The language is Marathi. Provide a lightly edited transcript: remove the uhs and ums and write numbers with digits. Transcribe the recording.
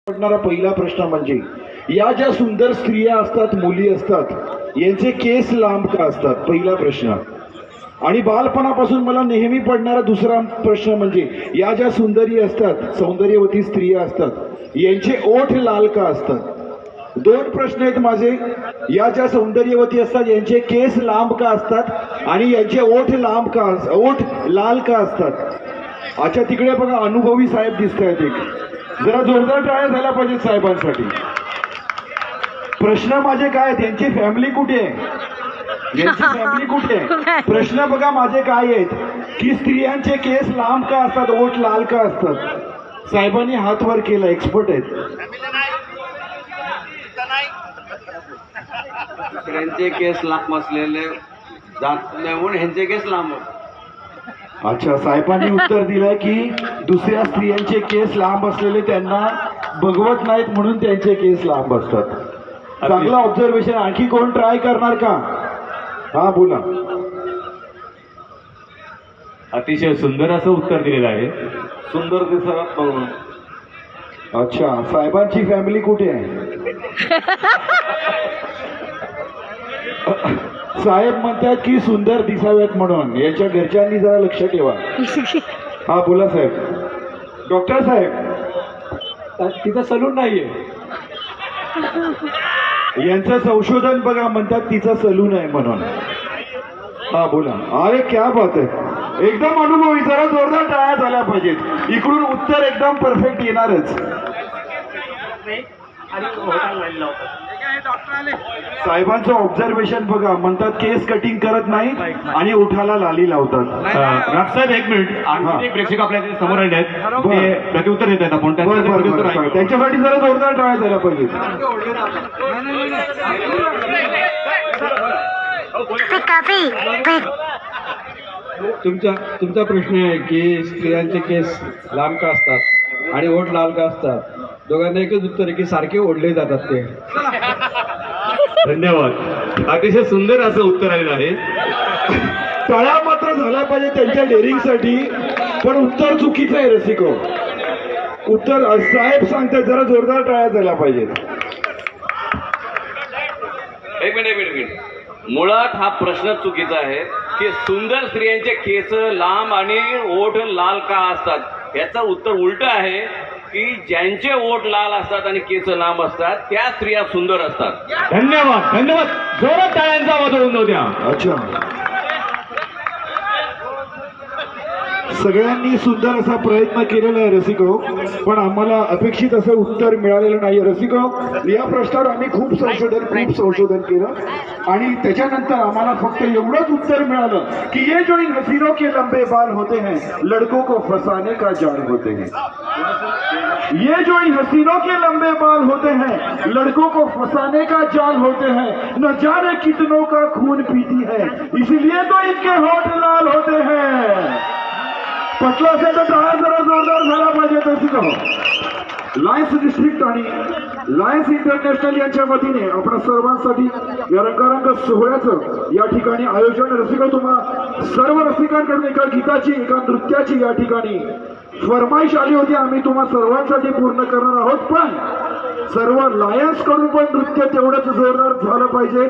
पडणारा पहिला प्रश्न म्हणजे या ज्या सुंदर स्त्रिया असतात, मुली असतात, यांचे केस लांब का असतात? पहिला प्रश्न. आणि बालपणापासून मला नेहमी पडणारा दुसरा प्रश्न म्हणजे या ज्या सुंदरी असतात, सौंदर्यवती स्त्रिया असतात, यांचे ओठ लाल का असतात? दोन प्रश्न आहेत माझे. या ज्या सौंदर्यवती असतात यांचे केस लांब का असतात आणि यांचे ओठ लाल का असतात? अच्छा, तिकडे बघा अनुभवी साहेब दिसत आहेत. एक जरा जोरदार टाळ्या झाल्या पाहिजेत साहेबांसाठी. प्रश्न माझे काय आहेत? यांची फॅमिली कुठे आहे? यांची फॅमिली कुठे आहे? प्रश्न बघा माझे काय आहेत की स्त्रियांचे केस लांब का असतात, ओठ लाल का असतात? साहेबांनी हात वर केला, एक्सपर्ट आहेत. स्त्रियांचे केस लांब असलेले जात नाही म्हणून ह्यांचे केस लांब. अच्छा, साहेबांनी उत्तर दिलंय की दुसऱ्या स्त्रियांचे केस लांब असलेले त्यांना बघवत नाहीत म्हणून त्यांचे केस लांब असतात. चांगला ऑब्झर्वेशन. आणखी कोण ट्राय करणार का? हा बोला. अतिशय सुंदर असं उत्तर दिलेलं आहे. सुंदर दिसत म्हणून. अच्छा, साहेबांची फॅमिली कुठे आहे? साहेब म्हणतात की सुंदर दिसाव्यात म्हणून यांच्या घरच्यांनी जरा लक्ष ठेवा. हा बोला साहेब. डॉक्टर साहेब, तिथं सलून नाहीये. यांचं संशोधन बघा, म्हणतात तिचा सलून आहे म्हणून. हा बोला. अरे क्या बात आहे, एकदम अनुभवी. जरा जोरदार टाळ्या झाल्या पाहिजेत. इकडून उत्तर एकदम परफेक्ट येणारच. साहेबांचं ऑब्झर्वेशन बघा, म्हणतात केस कटिंग करत नाहीत आणि ओठाला लाली लावतात. साहेब एक मिनिट, आणखी एक प्रेक्षक आपल्या इथे समोर आले आहेत, ते प्रत्युत्तर देत आहेत. आपण त्यांच्यासाठी जरा जोरदार टाळ्या झाल्या पाहिजेत. तुमचा प्रश्न आहे की स्त्रियांचे केस लांब का असतात आणि ओठ लाल का असतात? दोघांना एकच उत्तर आहे की सारखे ओढले जातात ते. धन्यवाद. अतिशय सुंदर असं उत्तर आलेलं आहे. टाळ्या मात्र झाल्या पाहिजे त्यांच्या डेअरिंगसाठी, पण उत्तर चुकीचं आहे रसिको. उत्तर साहेब सांगतात, जरा जोरदार टाळ्या झाल्या पाहिजेत. एक मिनिट. मुळात हा प्रश्न चुकीचा आहे की सुंदर स्त्रियांचे केस लांब आणि ओठ लाल का असतात. याचं उत्तर उलट आहे की ज्यांचे ओठ लाल असतात आणि केस लांब असतात त्या स्त्रिया सुंदर असतात. धन्यवाद. जोरात टाळ्यांचा आवाज होऊन द्या. अच्छा, सगळ्यांनी सुंदर असा प्रयत्न केलेला आहे रसिको, पण आम्हाला अपेक्षित असं उत्तर मिळालेलं नाही. रसिको, या प्रश्नावर आम्ही खूप संशोधन केलं आणि त्याच्यानंतर आम्हाला फक्त एवढंच उत्तर मिळालं की ये जो इन हसीनों के लंबे बाल होते हैं लड़कों को फंसाने का जाल होते हैं. ये जो इन हसीनों के लंबे बाल होते हैं लड़कों को फंसाने का जाल होते हैं. न जाने कितनों का खून पीती है, इसलिए तो इनके होठ लाल होते हैं. पटलं असेल तर टाळ्या जरा जोरदार झाला पाहिजे. तसं लायन्स डिस्ट्रिक्ट आणि लायन्स इंटरनॅशनल यांच्या वतीने आपण सर्वांसाठी या रंगारंग सोहळ्याचं या ठिकाणी आयोजन. रसिका, तुम्हा सर्व रसिकांकडून एका गीताची, एका नृत्याची या ठिकाणी फरमाईश आली होती. आम्ही तुम्हा सर्वांसाठी पूर्ण करणार आहोत, पण सर्व लायन्स कडून पण नृत्य तेवढंच जोरदार झालं पाहिजे.